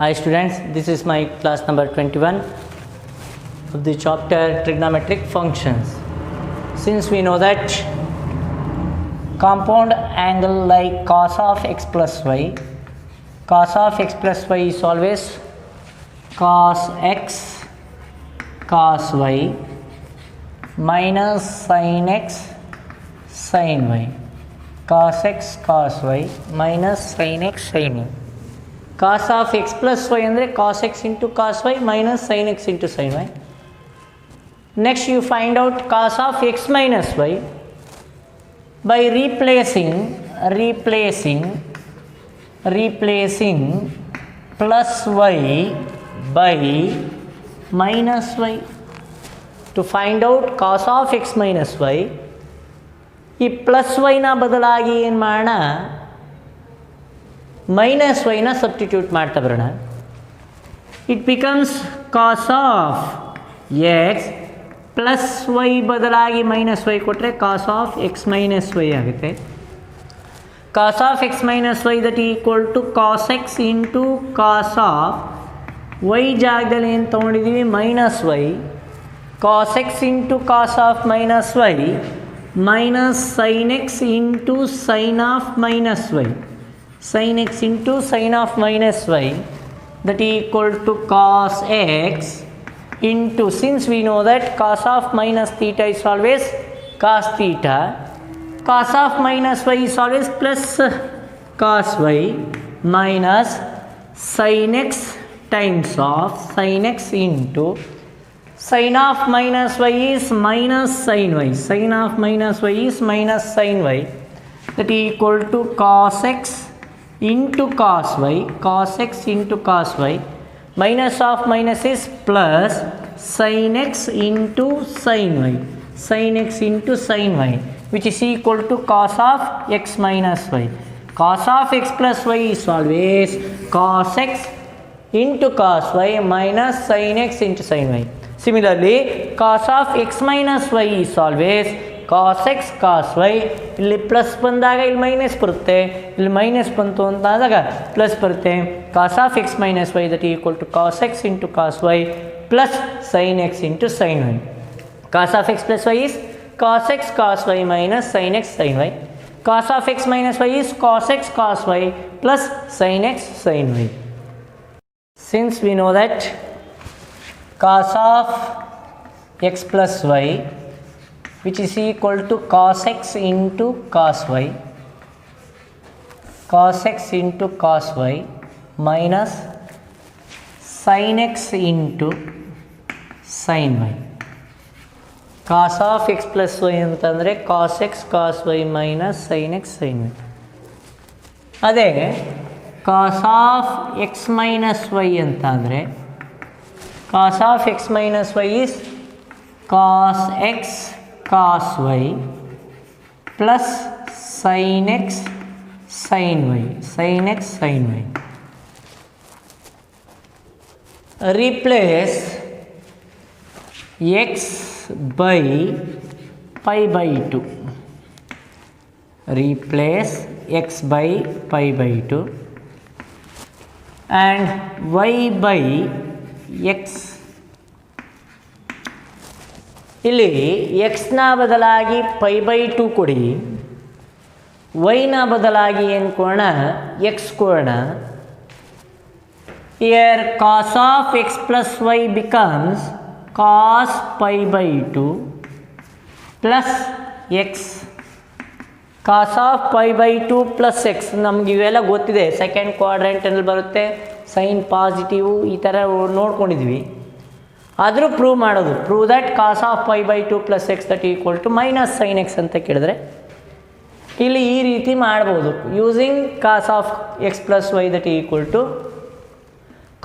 Hi students, this is my class number 21 of the chapter trigonometric functions. Since we know that compound angle like cos of x plus y is always cos x cos y minus sin x sin y, cos x cos y minus sin x sin y. Cos of x plus y ಅಂದರೆ cos x into cos y minus sin x into sin y. Next you find out cos of x minus y by replacing plus y by minus y. To find out cos of x minus y, ಈ plus ವೈನ ಬದಲಾಗಿ ಏನು ಮಾಡೋಣ, minus ವೈನ substitute ಮಾಡ್ತಾ ಬರೋಣ. It becomes cos of x plus y ಬದಲಾಗಿ minus y ಕೊಟ್ಟರೆ cos of x minus y ಆಗುತ್ತೆ. Cos of x minus y that equal to cos x into cos of y ಜಾಗದಲ್ಲಿ ಏನು ತೊಗೊಂಡಿದ್ದೀವಿ minus y, cos x into cos of minus y minus sin x into sin of minus y, sin x into sin of minus y that equal to cos x into, since we know that cos of minus theta is always cos theta, cos of minus y is always plus cos y minus sin x times of sin x into sin of minus y is minus sin y, sin of minus y is minus sin y that equal to cos x into cos y, cos x into cos y, minus of minus is plus sin x into sin y, sin x into sin y, which is equal to cos of x minus y. Cos of x plus y is always cos x into cos y minus sin x into sin y. Similarly, cos of x minus y is always cos x cos y. ಇಲ್ಲಿ plus ಬಂದಾಗ ಇಲ್ಲಿ minus ಬರುತ್ತೆ, ಇಲ್ಲಿ minus ಬಂತು ಅಂತ ಆದಾಗ plus ಬರುತ್ತೆ. cos of x minus y that equal to cos x into cos y plus sin x into sin y. Cos of x plus y is cos x cos y minus sin x sin y. Cos of x minus y is cos x cos y plus sin x sin y. Since we know that cos of x plus y which is equal to cos x into cos y, cos x into cos y minus sin x into sin y. Cos of x plus y ಅಂತಂದರೆ cos x cos y minus sin x sin y. ಅದೇ cos of x minus y ಅಂತಂದರೆ cos of x minus y is cos x cos y plus sin x sin y, sin x sin y. Replace x by pi by 2. Replace x by pi by 2 and y by x. ಇಲ್ಲಿ ಎಕ್ಸ್ನ ಬದಲಾಗಿ pi by 2 ಕೊಡಿ, ವೈನ ಬದಲಾಗಿ ಏನು ಕೊಡೋಣ x ಕೊಡೋಣ. Here cos of x plus y becomes cos pi by 2 plus x. Cos of pi by 2 plus x ನಮ್ಗೆ ಇವೆಲ್ಲ ಗೊತ್ತಿದೆ, ಸೆಕೆಂಡ್ ಕ್ವಾಡ್ರೆಂಟಲ್ಲಿ ಬರುತ್ತೆ, ಸೈನ್ ಪಾಸಿಟಿವ್ ಈ ಥರ ನೋಡ್ಕೊಂಡಿದ್ವಿ. ಆದರೂ ಪ್ರೂವ್ ಮಾಡೋದು, prove that cos of pi by 2 plus x that equal to minus sine x ಅಂತ ಕೇಳಿದ್ರೆ ಇಲ್ಲಿ ಈ ರೀತಿ ಮಾಡ್ಬೋದು. Using cos of x plus y that equal to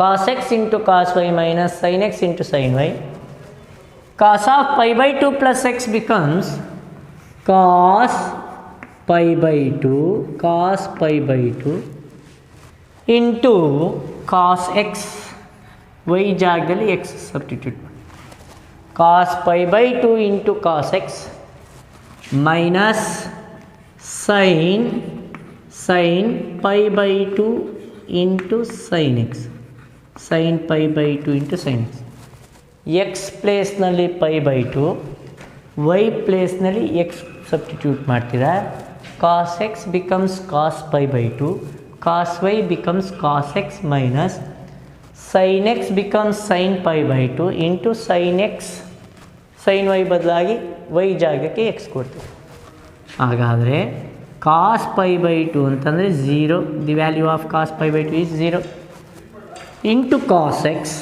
cos x into cos y minus sine x into sine y. Cos of pi by 2 plus x becomes cos pi by 2 cos pi by 2 into cos x, y ಜಾಗದಲ್ಲಿ x substitute ಮಾಡಿ, ಕಾಸ್ pi by 2 into cos x minus sine pi by 2 into sin x. Sine pi by two into sine x. X ಪ್ಲೇಸ್ನಲ್ಲಿ pi by two, y ಪ್ಲೇಸ್ನಲ್ಲಿ x substitute ಮಾಡ್ತೀರಾ. Cos x becomes cos pi by two, cos y becomes cos x minus sine x becomes sine pi by two into sine x. Sine y ಬದಲಾಗಿ y ಜಾಗಕ್ಕೆ x ಕೊಡ್ತೀವಿ. ಹಾಗಾದರೆ cos pi by two ಅಂತಂದರೆ zero, the value of cos pi by two is zero into cos x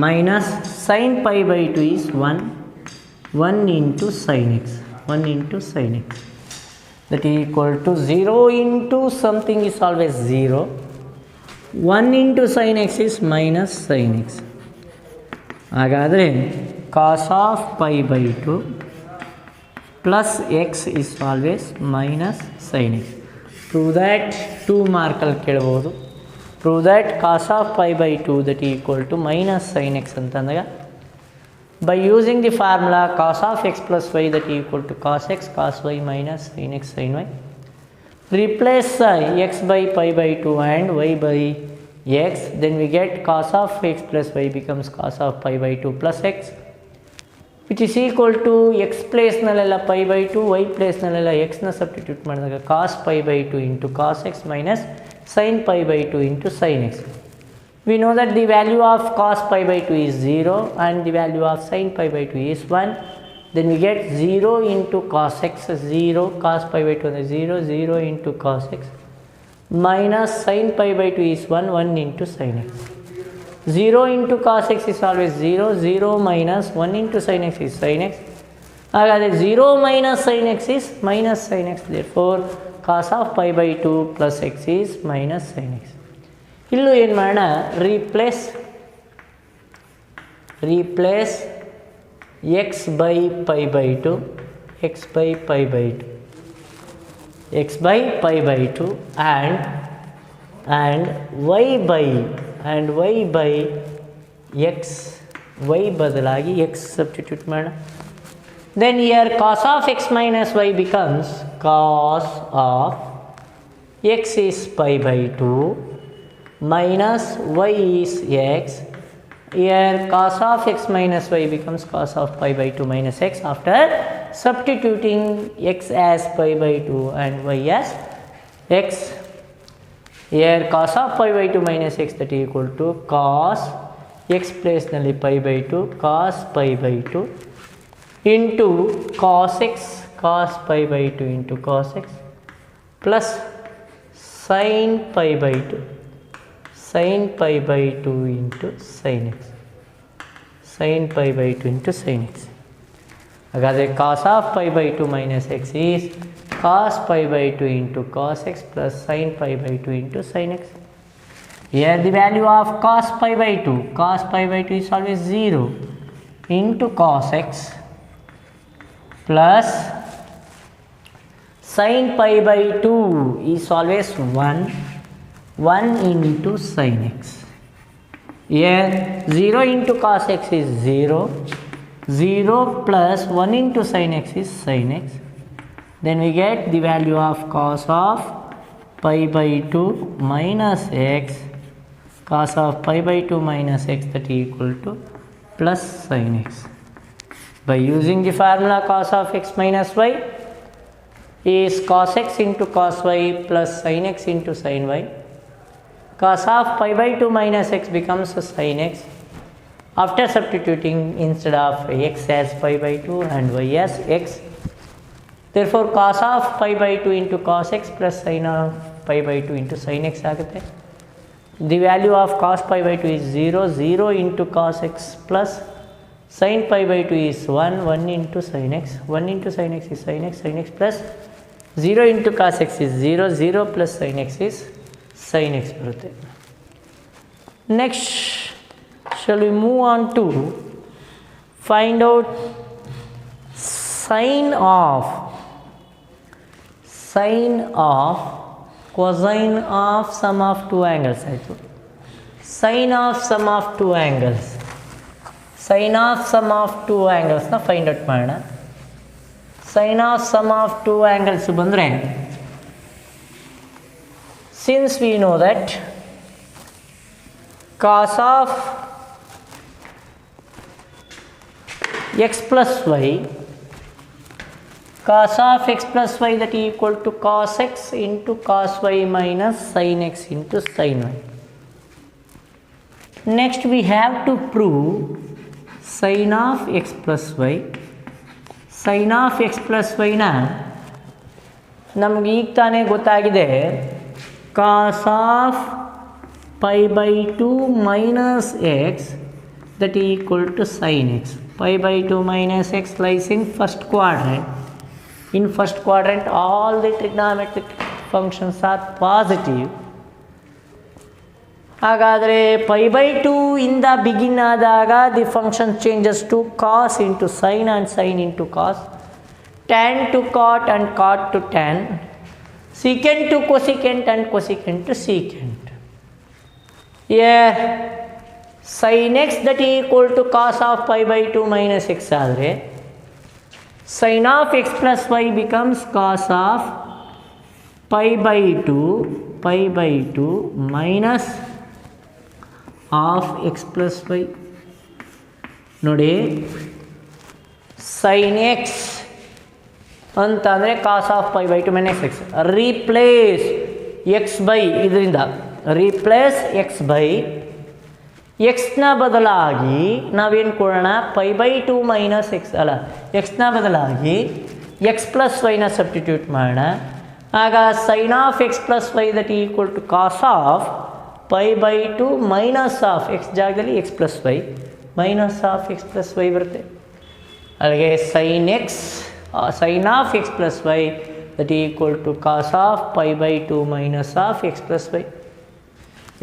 minus sine pi by two is 1 into sin x, 1 into sin x, that is equal to 0 into something is always 0, 1 into sin x is minus sin x. ಹಾಗಾದರೆ cos of pi by 2 plus x is always minus sin x. Prove that 2 ಮಾರ್ಕಲ್ಲಿ ಕೇಳ್ಬೋದು. Prove that cos of pi by 2 that is equal to minus sin x ಅಂತಂದಾಗ by using the formula cos of x plus y that is equal to cos x cos y minus sin x sin y. Replace x by pi by 2 and y by x, then we get cos of x plus y becomes cos of pi by 2 plus x, which is equal to x place nalella pi by 2, y place nalella x na substitute ಮಾಡಿದಾಗ cos pi by 2 into cos x minus sin pi by 2 into sin x. We know that the value of cos pi by 2 is 0 and the value of sin pi by 2 is 1. Then we get 0 into cos x, 0, cos pi by 2 is 0, 0 into cos x minus sin pi by 2 is 1, 1 into sin x. 0 into cos x is always 0, 0 minus 1 into sin x is sin x. Again 0 minus sin x is minus sin x, therefore cos of pi by 2 plus x is minus sin x. ಇಲ್ಲೂ ಏನು ಮಾಡೋಣ, replace x by pi by two, x by pi by two, x by pi by two and y by x, y ಬದಲಾಗಿ x substitute ಮಾಡೋಣ. Then here cos of x minus y becomes cos of x is pi by two minus y is x. Here cos of x minus y becomes cos of pi by 2 minus x after substituting x as pi by 2 and y as x. Here cos of pi by 2 minus x that is equal to cos x place nalli pi by 2 cos pi by 2 into cos x cos pi by 2 into cos x plus sin pi by 2 sin pi by 2 into sin x, sin pi by 2 into sin x. ಹಾಗಾದರೆ cos of pi by 2 minus x is cos pi by 2 into cos x plus sin pi by 2 into sin x. Here the value of cos pi by 2 is always 0 into cos x plus sin pi by 2 is always 1 into sin x. Here 0 into cos x is 0, 0 plus 1 into sin x is sin x. Then we get the value of cos of pi by 2 minus x, cos of pi by 2 minus x that is equal to plus sin x. By using the formula cos of x minus y is cos x into cos y plus sin x into sin y. Cos of pi by 2 minus x becomes sin x after substituting instead of x as pi by 2 and y as x. Therefore cos of pi by 2 into cos x plus sin of pi by 2 into sin x ಆಗುತ್ತೆ. The value of cos pi by 2 is 0, 0 into cos x plus sin pi by 2 is 1, 1 into sin x, 1 into sin x is sin x plus 0 into cos x is 0, 0 plus sin x is sin x ಬರುತ್ತೆ. Next shall we move on to find out sin of cosine of sum of two angles ಆಯಿತು. sin of sum of two angles, sin of sum of two angles ನ find out ಮಾಡೋಣ. sin of sum of two angles ಬಂದರೆ, since we know that cos of x plus y, cos of x plus y that is equal to cos x into cos y minus sin x into sin y. Next we have to prove sin of x plus y. Sin of x plus y ನ ನಮಗೆ ಈಗ ತಾನೇ ಗೊತ್ತಾಗಿದೆ cos of pi by 2 minus x that is equal to sin x. Pi by 2 minus x lies in first quadrant. In first quadrant all the trigonometric functions are positive. ಹಾಗಾದರೆ pi by 2 ಇಂದ begin ಆದಾಗ the function changes to cos into sin and sin into cos, tan to cot and cot to tan, secant to cosecant and cosecant to secant. Here sin x that is equal to cos of pi by 2 minus x ಆದರೆ sin of x plus y becomes cos of pi by 2 minus of x plus y. ನೋಡಿ sin x ಅಂತಂದರೆ cos of pi by 2 minus x. Replace x by ಇದರಿಂದ replace x by ಎಕ್ಸ್ನ ಬದಲಾಗಿ ನಾವೇನು ಕೊಡೋಣ pi by 2 minus X ಅಲ್ಲ ಎಕ್ಸ್ನ ಬದಲಾಗಿ ಎಕ್ಸ್ ಪ್ಲಸ್ ವೈನ ಸಬ್ಸ್ಟಿಟ್ಯೂಟ್ ಮಾಡೋಣ. ಆಗ sine of x plus y that equal to cos of pi by 2 minus of x ಜಾಗದಲ್ಲಿ x plus y minus of x plus y ಬರುತ್ತೆ. ಅಲ್ಲಿಗೆ sine of x plus y that equal to cos of pi by 2 minus of x plus y.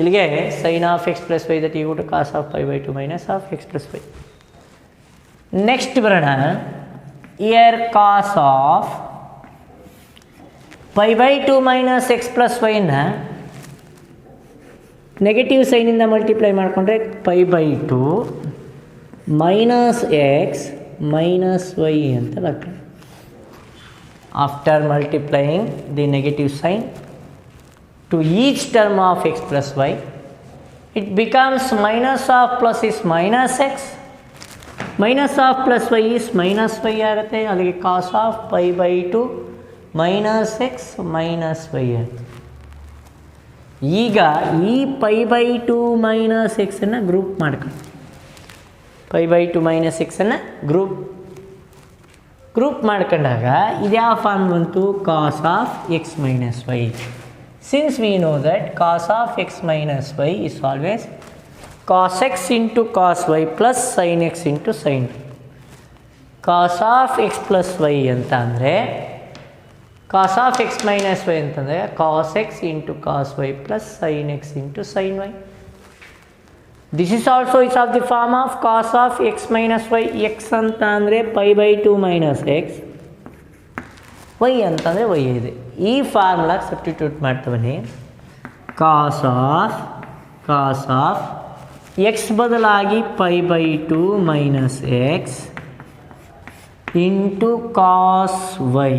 ಇಲ್ಲಿಗೆ sine of x plus y that equal to cos of pi by 2 minus of x plus y. Next ಬರೋಣ year cos of pi by 2 minus x plus ವೈನ negative ಸೈನಿಂದ multiply ಮಾಡಿಕೊಂಡ್ರೆ pi by 2 minus x minus y ಅಂತ ಬರ್ತದೆ. After multiplying the negative sign to each term of x plus y, it becomes minus of plus is minus x, minus of plus y is minus y ಆಗುತ್ತೆ. ಅಲ್ಲಿಗೆ cos of pi by 2 minus x minus y ಆಗುತ್ತೆ. ಈಗ ಈ pi by 2 minus x ಅನ್ನು group ಮಾಡ್ಕೊಂಡು pi by 2 minus x ಅನ್ನು group ಮಾಡ್ಕೊಂಡಾಗ ಇದ್ಯಾವ form ಬಂತು cos of x minus y. Since we know that cos of x minus y is always cos x into cos y plus sin x into sin y. Cos of x plus y ಅಂತ ಅಂದರೆ cos of x minus y ಅಂತಂದರೆ cos x into cos y plus sin x into sin y. This is also is of the form of cos of x minus y. x ಅಂತ ಅಂದರೆ pi by 2 minus x, y ಅಂತಂದರೆ y ಇದೆ. ಈ ಫಾರ್ಮುಲಾಗೆ substitute ಮಾಡ್ತೀವಿ. Cos of x ಬದಲಾಗಿ pi by 2 minus x into cos y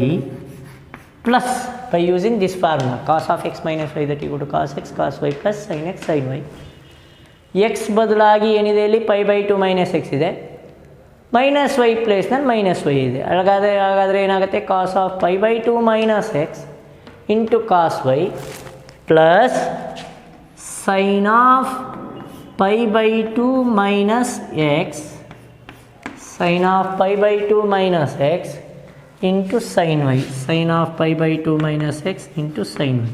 plus by using this formula cos of x minus y that equal to cos x cos y plus sine x sine y. X ಬದಲಾಗಿ ಏನಿದೆ ಇಲ್ಲಿ pi by 2 minus x ಇದೆ, minus y ಪ್ಲೇಸ್ನಲ್ಲಿ minus y ಇದೆ. ಹಾಗಾದರೆ ಏನಾಗುತ್ತೆ cos of pi by 2 minus x into cos y plus sine of pi by 2 minus x sine of pi by 2 minus x into sine y sine of pi by 2 minus x into sine y.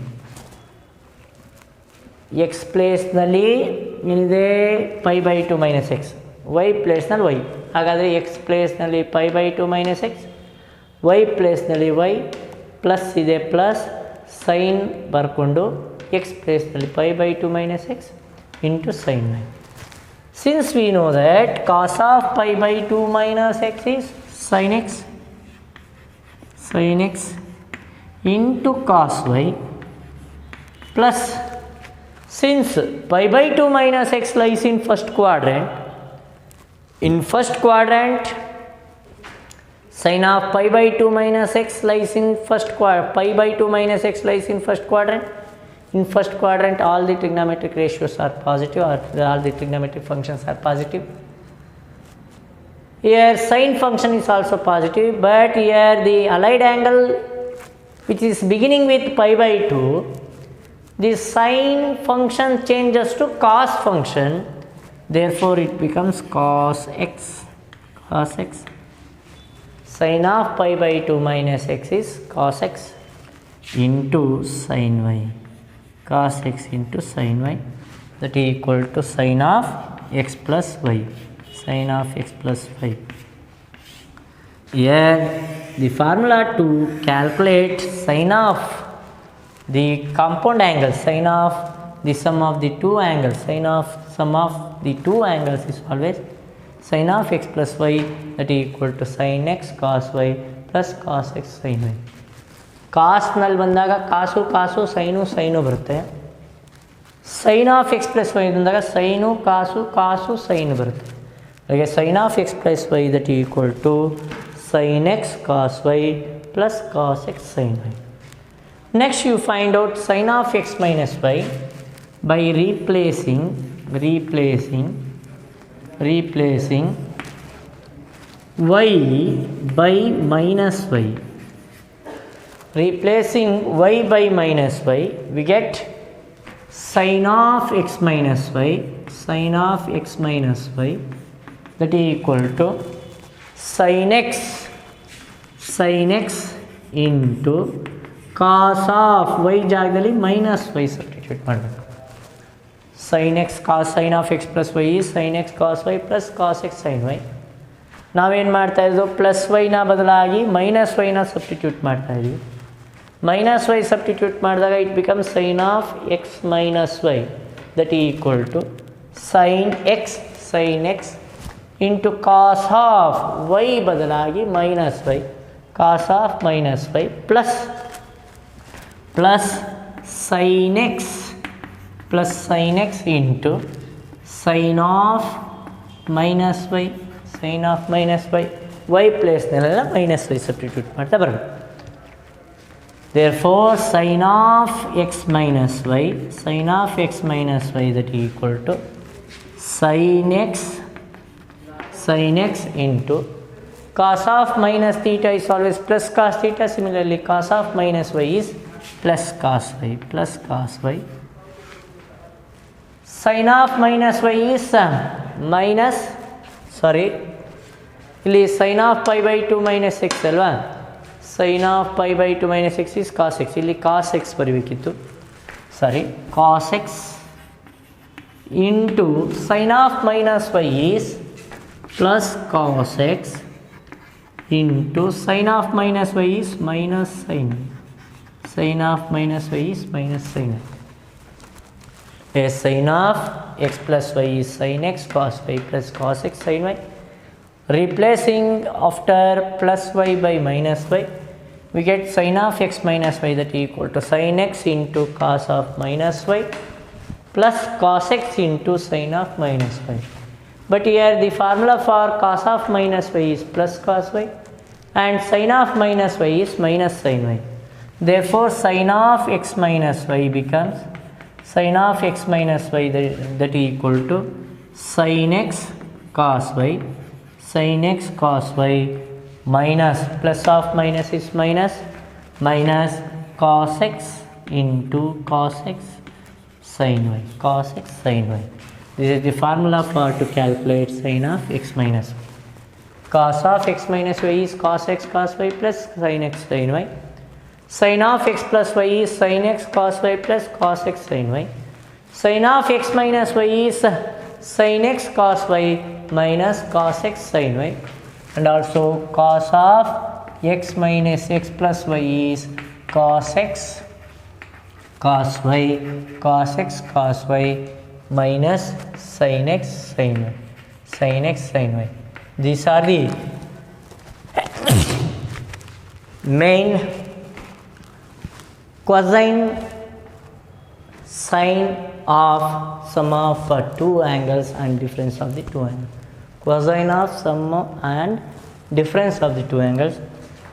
X ಪ್ಲೇಸ್ನಲ್ಲಿ ಏನಿದೆ pi by 2 minus x, y ಪ್ಲೇಸ್ನಲ್ಲಿ y. ಹಾಗಾದರೆ x ಪ್ಲೇಸ್ನಲ್ಲಿ pi by 2 minus x, y ಪ್ಲೇಸ್ನಲ್ಲಿ y plus ಇದೆ plus sine ಬರ್ಕೊಂಡು x ಪ್ಲೇಸ್ನಲ್ಲಿ pi by 2 minus x into sine y. Since we know that cos of pi by 2 minus x is sine x into cos y plus since pi by 2 minus x lies in first quadrant, in first quadrant sin of pi by 2 minus x lies in first quadrant, pi by 2 minus x lies in first quadrant. In first quadrant, all the trigonometric ratios are positive, or all the trigonometric functions are positive. Here sine function is also positive, but here the allied angle which is beginning with pi by 2, the sine function changes to cos function, therefore it becomes cos x. Cos x. Sine of pi by 2 minus x is cos x into sine y. Cos x into sine y, that is equal to sine of x plus y. Sine of x plus y. Here the formula to calculate sine of the compound angle, sine of the sum of the two angles, sine of sum of the two angles is always sine of x plus y, that is equal to sine x cos y plus cos x sine y. Cos ನಲ್ಲಿ ಬಂದಾಗ cos cos sine sine ಬರುತ್ತೆ. Sine of x plus y ಬಂದಾಗ sine cos cos sine ಬರುತ್ತೆ. ಹಾಗೆ sine of x plus y that equal to sine x cos y plus cos x sine y. Next you find out sine of x minus y by replacing y by minus y. Replacing y by minus y, we get sin of x minus y, sin of x minus y, that is equal to sin x into cos of y ಜಾಗದಲ್ಲಿ minus y substitute ಮಾಡಬೇಕು. sin x cos sin of x plus y is sin x cos y plus cos x sin y. ನಾವೇನು ಮಾಡ್ತಾ ಇದ್ದು plus ವೈನ ಬದಲಾಗಿ minus ವೈನ substitute ಮಾಡ್ತಾ ಇದ್ವಿ. ಮೈನಸ್ ವೈ ಸಬ್ಸ್ಟಿಟ್ಯೂಟ್ ಮಾಡಿದಾಗ it becomes sine of x minus y, that is equal to sine x into cos of y ಬದಲಾಗಿ minus y, cos of minus y plus sine x into sine of minus y, sine of minus y, y ಪ್ಲೇಸ್ನಲ್ಲೆಲ್ಲ minus y substitute ಮಾಡ್ತಾ ಬರಬೇಕು. Therefore, sin of x minus y that is equal to sin x into cos of minus theta is always plus cos theta. Similarly, cos of minus y is plus cos y. Sin of minus y is ಇಲ್ಲಿ sin of pi by 2 minus x ಅಲ್ವಾ. sin of pi by 2 minus x is cos x. ಇಲ್ಲಿ cos x ಬರಬೇಕಿತ್ತು, cos x into sin of minus y is plus cos x into sin of minus y is minus sin y. Sin of minus y is minus sin y. Yes, sin of x plus y is sin x cos y plus cos x sin y. Replacing after plus y by minus y, we get sin of x minus y that is equal to sin x into cos of minus y plus cos x into sin of minus y. But here the formula for cos of minus y is plus cos y and sin of minus y is minus sin y. Therefore, sin of x minus y becomes sin of x minus y that is equal to sin x cos y, sin x cos y minus plus of minus is minus cos x into cos x sin y, cos x sin y. This is the formula for to calculate sin of x minus y. Cos of x minus y is cos x cos y plus sin x sin y. Sin of x plus y is sin x cos y plus cos x sin y. Sin of x minus y is sin x cos y minus cos x sin y. And also cos of x minus x plus y is cos x cos y cos x cos y minus sin x sin y, sin x sin y. These are the main cosine sine of sum of two angles and difference of the two angles. Cosine of sum and difference of the two angles,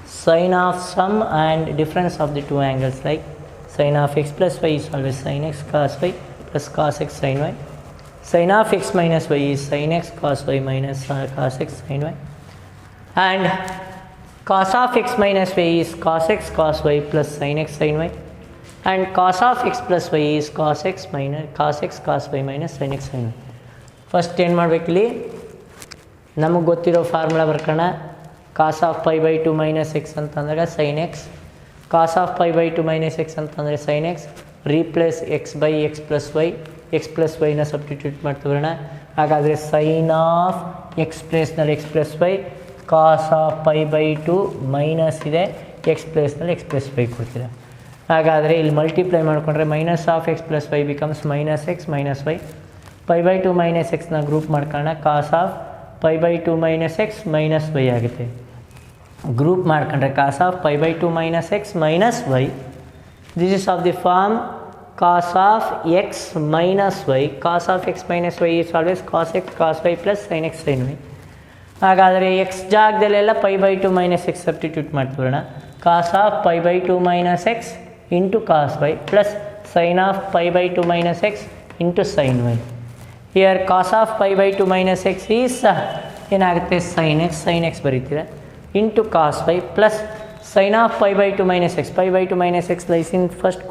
sine of sum and difference of the two angles like sin of x plus y is always sin x cos y plus cos x sin y. Sin of x minus y is sin x cos y minus cos x sin y. And cos of x minus y is cos x cos y plus sin x sin y. And cos of x plus y is cos x cos y minus sin x sin y. First ಏನು ಮಾಡಬೇಕಿಲ್ಲಿ ನಮಗೆ ಗೊತ್ತಿರೋ formula ಬರ್ಕೋಣ. Cos of pi by two minus x ಅಂತಂದಾಗ sine x, cos of pi by two minus x ಅಂತಂದರೆ sine x, replace x by x plus ವೈನ substitute ಮಾಡ್ತೀವಣ್ಣ. ಹಾಗಾದರೆ ಸೈನ್ ಆಫ್ ಎಕ್ಸ್ ಪ್ಲೇಸ್ನಲ್ಲಿ x plus y, cos of pi by two minus ಇದೆ, x ಪ್ಲೇಸ್ನಲ್ಲಿ x plus y ಕೊಡ್ತೀರ. ಹಾಗಾದರೆ ಇಲ್ಲಿ ಮಲ್ಟಿಪ್ಲೈ ಮಾಡಿಕೊಂಡ್ರೆ minus of x plus y becomes minus x minus y. Pi by two minus ಎಕ್ಸ್ನ group ಮಾಡ್ಕೊಳ್ಳೋಣ. Cos of pi by two minus x minus y ಆಗುತ್ತೆ. Group ಮಾಡ್ಕೊಂಡ್ರೆ cos of pi by two minus x minus y. This is of the form cos of x minus y. Cos of x minus y is always cos x cos y plus sine x sine y. ಹಾಗಾದರೆ x ಜಾಗದಲ್ಲೆಲ್ಲ pi by two minus x substitute ಮಾಡ್ತೀವಣ್ಣ. Cos of pi by two minus x into cos y plus sine of pi by two minus x into sine y. Here cos of pi by two minus x is ಏನಾಗುತ್ತೆ sine x ಬರೀತೀರ into cos y plus sine of pi by two minus x. Pi by two minus x lies in first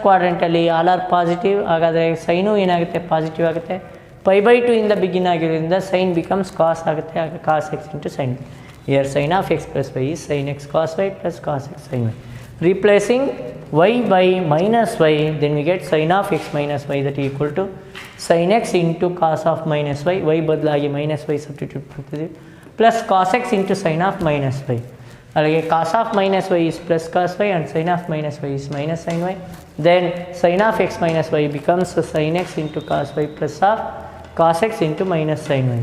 ಕ್ವಾಡ್ರೆಂಟಲ್ಲಿ all are positive. ಹಾಗಾದರೆ sine ಏನಾಗುತ್ತೆ positive ಆಗುತ್ತೆ. Pi by two ಇಂದ begin ಆಗಿರೋದ್ರಿಂದ sine becomes cos ಆಗುತ್ತೆ. ಆಗ cos x into sine y. Here sine of x plus y is sine x cos y plus cos x sine y. Replacing y by minus y, then we get sin of x minus y that equal to sin x into cos of minus y. Y ಬದಲಾಗಿ minus y substitute ಮಾಡ್ತಿದ್ದೀವಿ plus cos x into sin of minus y. ಅಲ್ಲಿಗೆ cos of minus y is plus cos y and sin of minus y is minus sin y. Then sin of x minus y becomes sin x into cos y plus of cos x into minus sin y.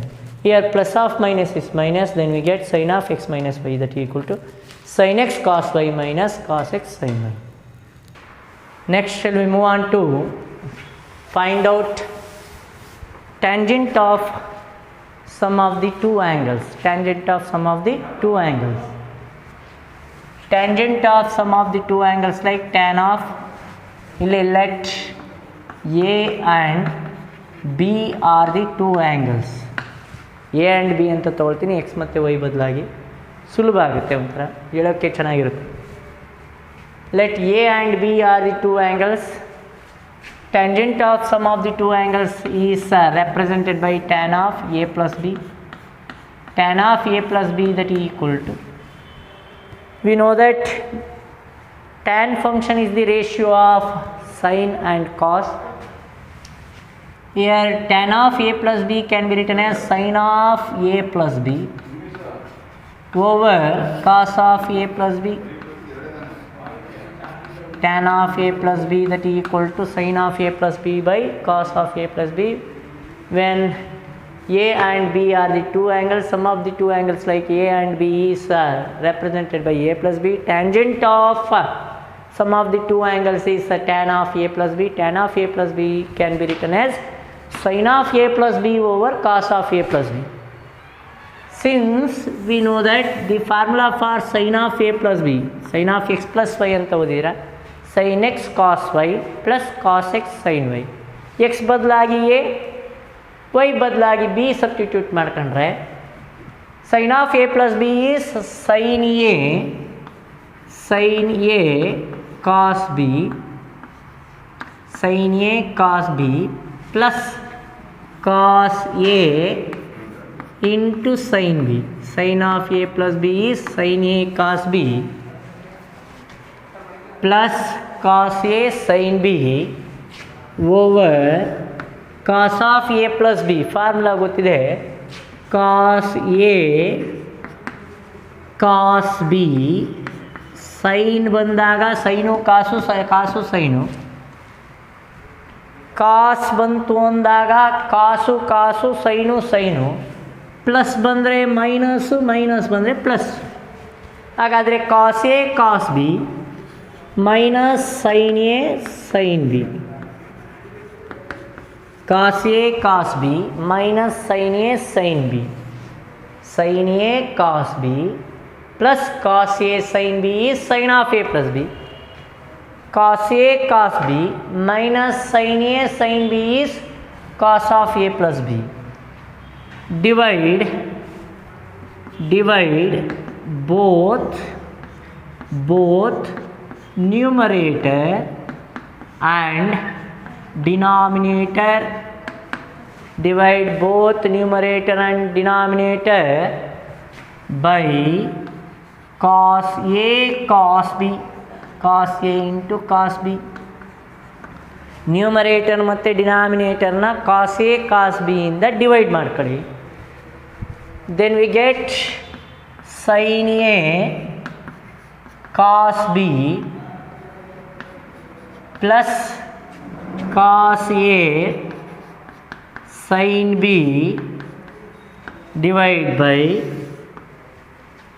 Here plus of minus is minus, then we get sin of x minus y that equal to sin x cos y minus cos x sin y. Next shall we move on to find out tangent of sum of the two angles. Tangent of sum of the two angles. Tangent of sum of the two angles like tan of, let A and B are the two angles. A and B ಅಂತ ತೊಗೊಳ್ತೀನಿ, x ಮತ್ತು y ಬದಲಾಗಿ ಸುಲಭ ಆಗುತ್ತೆ, ಒಂಥರ ಹೇಳೋಕ್ಕೆ ಚೆನ್ನಾಗಿರುತ್ತೆ. Let A and B are the two angles. Tangent of sum of the two angles is represented by tan of A plus B. Tan of A plus B that equal to, we know that tan function is the ratio of sine and cos. Here tan of a plus b can be written as sine of a plus b over cos of a plus b. Tan of a plus b that equal to sine of a plus b by cos of a plus b. When a and b are the two angles, sum of the two angles like a and b is represented by a plus b. Tangent of sum of the two angles is tan of a plus b. Tan of a plus b can be written as sin of a plus b over cos of a plus b. Since we know that the formula for sin of a plus b, sin of x plus y ಅಂತ ಓದಿದ್ದೀರಾ, sin x cos y plus cos x sin y. x ಬದಲಾಗಿ a, y ಬದಲಾಗಿ b substitute ಮಾಡ್ಕೊಂಡ್ರೆ sin of a plus b is sin a cos b, sin a cos b plus cos a into sin b. Sin of a plus b is sin a cos b plus cos a sin b over cos of a plus b. Formula ಗೊತ್ತಿದೆ, cos a cos b. Sine ಬಂದಾಗ sine cos, cos sine. Cos ಬಂತು ಅಂದಾಗ cos cos sine sine. Plus ಬಂದರೆ minus, minus ಬಂದರೆ plus. ಹಾಗಾದರೆ cos A cos B minus sine A sine B. Cos A cos B minus sine A sine B. Sine A cos B plus cos A sine B is sine of A plus B. cos A cos B minus sin A sin B is cos of A plus B. Divide both numerator and denominator. Divide both numerator and denominator by cos A cos B, cos A into cos B. Numerator ಮತ್ತು ಡಿನಾಮಿನೇಟರ್ನ cos A cos B ಇಂದ divide ಮಾಡ್ಕೊಳ್ಳಿ. Then we get sine A cos B plus cos A sine B divide by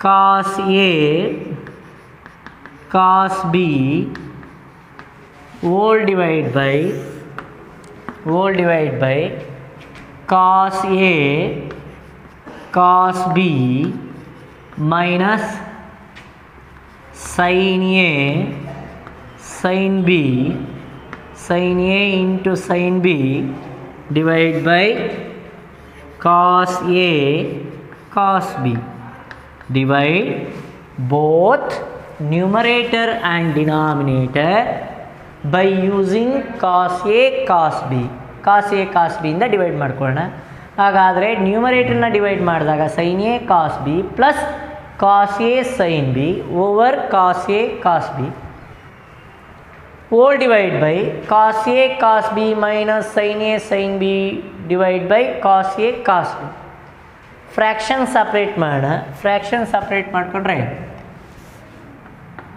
cos A cos B whole divide by cos A cos B minus sin A sin B sin A into sin B divide by cos A cos B. Divide both numerator and denominator by using cos A cos B. cos A cos B ಇಂದ divide ಮಾಡ್ಕೊಳ್ಳೋಣ. ಹಾಗಾದರೆ ನ್ಯೂಮರೇಟರ್ನ divide ಮಾಡಿದಾಗ sin A cos B plus cos A sin B over cos A cos B hole divide by cos A cos B minus sin A sin B divide by cos A cos B. Fraction separate ಮಾಡೋಣ. Fraction separate ಮಾಡಿಕೊಂಡ್ರೆ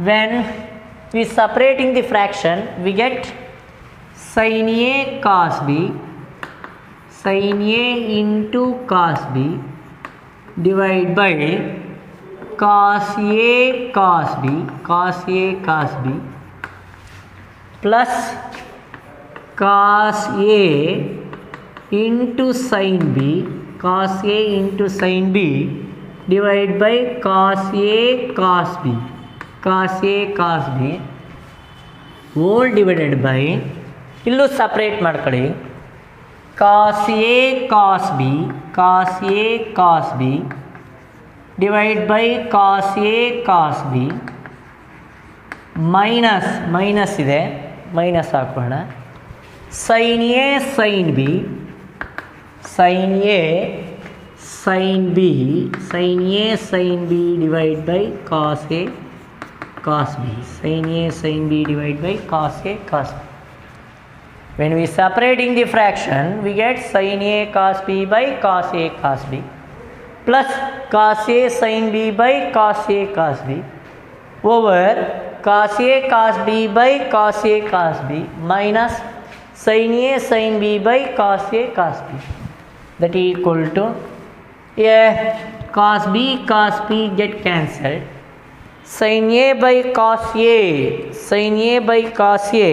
when we separating the fraction we get sin A cos B sin A into cos B divide by cos A cos B cos A cos B plus cos A into sin B cos A into sin B divide by cos A cos B cos A cos B whole divided by ಇಲ್ಲೂ separate ಮಾಡ್ಕೊಳ್ಳಿ cos A cos B cos A cos B divide by cos A cos B minus ಇದೆ minus ಹಾಕೋಣ sin A sin B sin A sin B sin A sin B divide by cos A cos B sin A sin B divide by cos A cos B. When we separating the fraction we get sin A cos B by cos A cos B plus cos A sin B by cos A cos B over cos A cos B by cos A cos B minus sin A sin B by cos A cos B that is equal to cos B get cancelled. sin A by cos A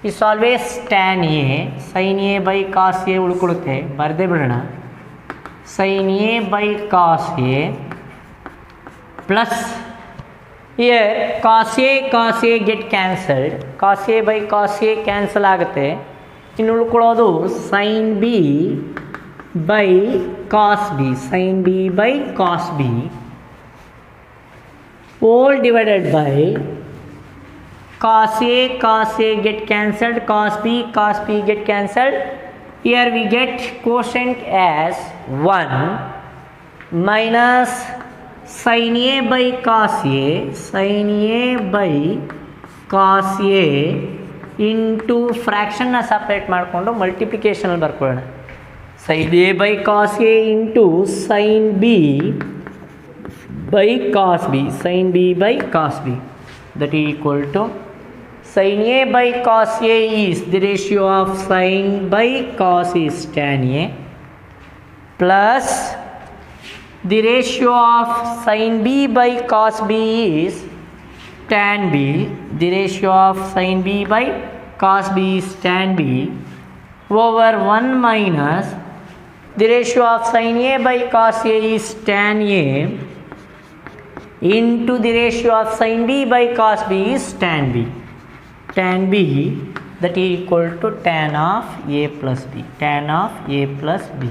is always tan A sin A by cos A ಉಳ್ಕೊಳ್ಳುತ್ತೆ ಬರದೇ ಬಿಡೋಣ sin A by cos A plus here cos A get cancelled cos A by cos A cancel ಆಗುತ್ತೆ ಇನ್ನು ಉಳ್ಕೊಳ್ಳೋದು sin B by cos B sin B by cos B whole divided by cos A get cancelled cos B get cancelled. Here we get quotient as 1 minus sin A by cos A into fraction separate ಮಾಡಿಕೊಂಡು multiplication ಬರ್ಕೊಳ್ಳೋಣ sin A by cos A into sin B by cos B sin B by cos B that is equal to sin A by cos A is the ratio of sin by cos is tan A plus the ratio of sin B by cos B is tan B. The ratio of sin B by cos B is tan B over 1 minus the ratio of sin A by cos A is tan A into the ratio of sin B by cos B is tan B. tan b that is equal to tan of a plus b, tan of a plus b.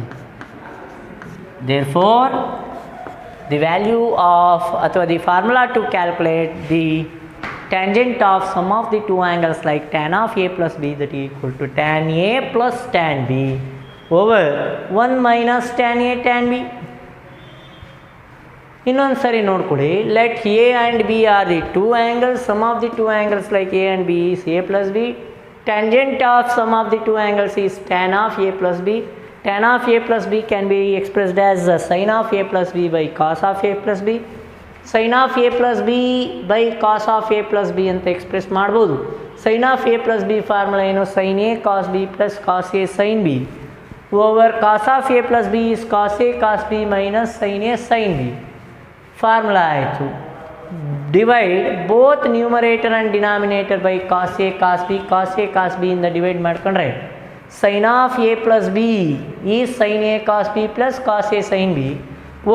Therefore the value of ಅಥವಾ the formula to calculate the tangent of sum of the two angles like tan of a plus b that is equal to tan a plus tan b over 1 minus tan a tan b. ಇನ್ನೊಂದು ಸರಿ ನೋಡ್ಕೊಳ್ಳಿ. let a and b are the two angles, sum of the two angles like a and b is a plus b, tangent of sum of the two angles is tan of a plus b. Tan of a plus b can be expressed as sin of a plus b by cos of a plus b. Sin of a plus b by cos of a plus b ಅಂತ express ಮಾಡ್ಬೋದು. sin of a plus b formula ಏನು? sin a cos b plus cos a sin b over cos of a plus b is cos a cos b minus sin a sin b. Formula ಆಯಿತು. Divide both numerator and denominator by cos a cos b, cos a cos b ಇಂದ divide ಮಾಡ್ಕೊಂಡ್ರೆ sin of a plus b is sin a cos b plus cos a sin b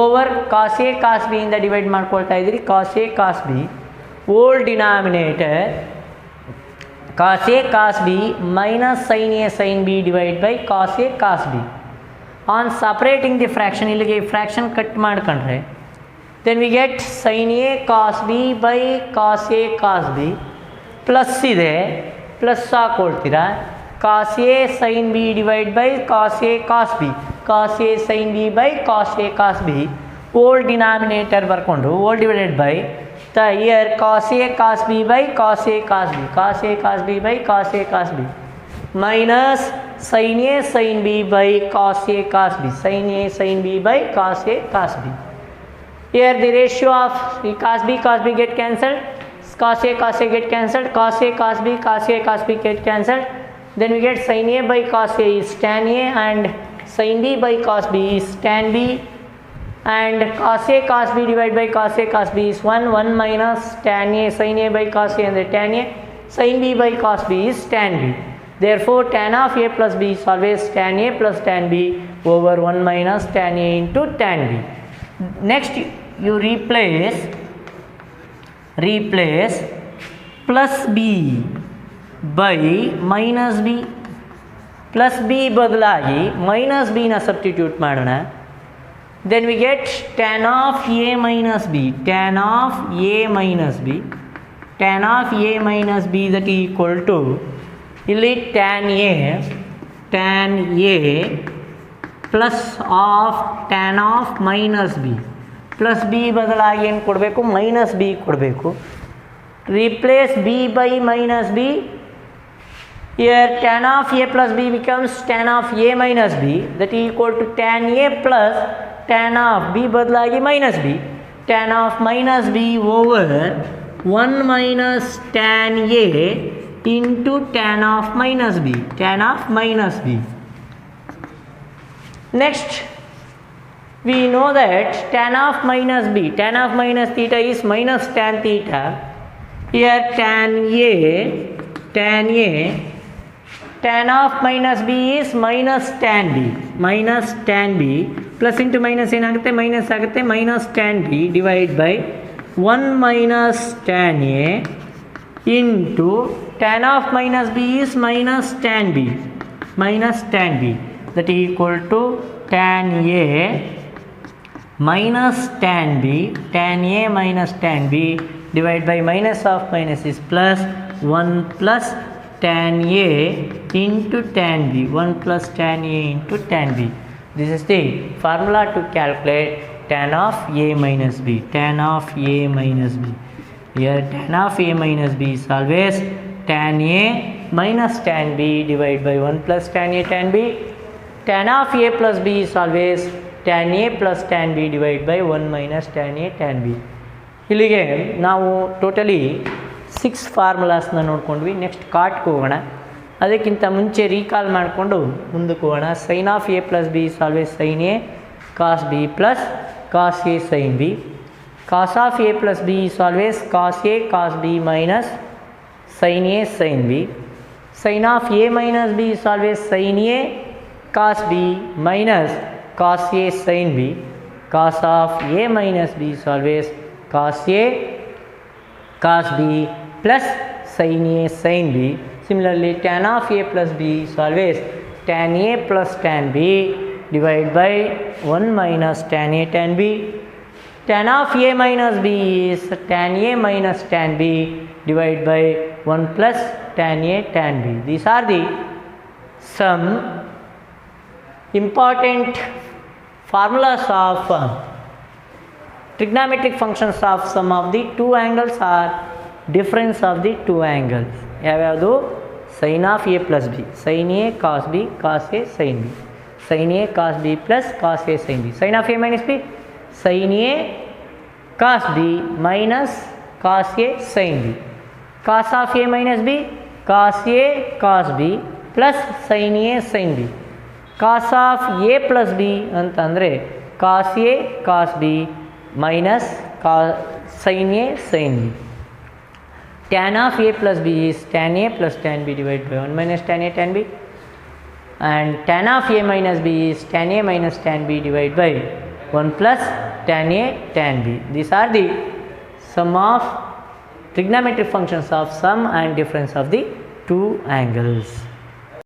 over cos a cos b ಇಂದ divide ಮಾಡ್ಕೊಳ್ತಾ ಇದ್ದೀರಿ cos a cos b whole denominator cos a cos b minus sin a sin b divided by cos a cos b. on separating the fraction ಇಲ್ಲಿಗೆ fraction cut ಮಾಡ್ಕೊಂಡ್ರೆ then we get sin a cos b by cos a cos b plus ಇದೆ plus ಹಾಕೊಳ್ತೀರಾ cos a sin b divided by cos a cos b, cos a sin b by cos a cos b whole denominator ಬರ್ಕೊಂಡು whole divided by the here cos a cos b by cos a cos b, cos a cos b by cos a cos b minus sin a sin b by cos a cos b, sin a sin b by cos a cos b. Here the ratio of the cos b get cancelled, cos a get cancelled, cos a cos b get cancelled. Then we get sin a by cos a is tan a and sin b by cos b is tan b, and cos a cos b divided by cos a cos b is 1 minus tan a sin a by cos a and the tan a sin b by cos b is tan b. Therefore tan of a plus b is always tan a plus tan b over 1 minus tan a into tan b. Next you replace plus b by minus b, plus b ಬದಲಾಗಿ minus b ನ substitute ಮಾಡೋಣ. then we get tan of a minus b, tan of a minus b, tan of a minus b that is equal to ಇಲ್ಲಿ tan a plus of tan of minus b, plus b ಬದಲಾಗಿ ಏನು ಕೊಡಬೇಕು? minus b ಕೊಡಬೇಕು. replace b by minus b. Here tan of a plus b becomes tan of a minus b that is equal to tan a plus tan of b ಬದಲಾಗಿ minus b, tan of minus b over 1 minus tan a into tan of minus b, tan of minus b. Next we know that tan of minus b, tan of minus theta is minus tan theta. Here tan of minus b is minus tan b, plus into minus ಏನಾಗುತ್ತೆ? minus ಆಗುತ್ತೆ, minus tan b divided by 1 minus tan a into tan of minus b is minus tan b that is equal to tan a minus tan b, tan a minus tan b divided by minus of minus is plus 1 plus tan a into tan b, 1 plus tan a into tan b. This is the formula to calculate tan of a minus b, tan of a minus b. Here tan of a minus b is always tan a minus tan b divided by 1 plus tan a tan b. Tan of a plus b is always tan a plus tan b divided by 1 minus tan a tan b. ಇಲ್ಲಿಗೆ ನಾವು totally 6 ಫಾರ್ಮುಲಾಸ್ನ ನೋಡ್ಕೊಂಡ್ವಿ. Next ಕಾಟ್ಗೆ ಹೋಗೋಣ. ಅದಕ್ಕಿಂತ ಮುಂಚೆ recall ಮಾಡಿಕೊಂಡು ಮುಂದಕ್ಕೆ ಹೋಗೋಣ. Sine of A plus B is always sine A cos B plus cos A sine B. Cos of A plus B is always cos A cos B minus sine A sine B. Sine of A minus B is always sine A cos B minus cos A sine B. Cos of A minus B is always cos a cos b plus sin A sin B. Similarly, tan of A plus B is always tan A plus tan B divided by 1 minus tan A tan B. Tan of A minus B is tan A minus tan B divided by 1 plus tan A tan B. These are the some important formulas of trigonometric functions of sum of the two angles or difference of the two angles. ಯಾವ್ಯಾವುದು sin of A plus B, sin A cos B cos A sin B, sin A cos B plus cos A sin B, sin of A minus B sin A cos B minus cos A sin B, cos of A minus B cos A cos B plus sin A sin B, cos of A plus B ಅಂತಂದರೆ cos A cos B minus sin A sin B. Tan of A plus B is tan A plus tan B divided by 1 minus tan A tan B, and tan of A minus B is tan A minus tan B divided by 1 plus tan A tan B. These are the sum of trigonometric functions of sum and difference of the two angles.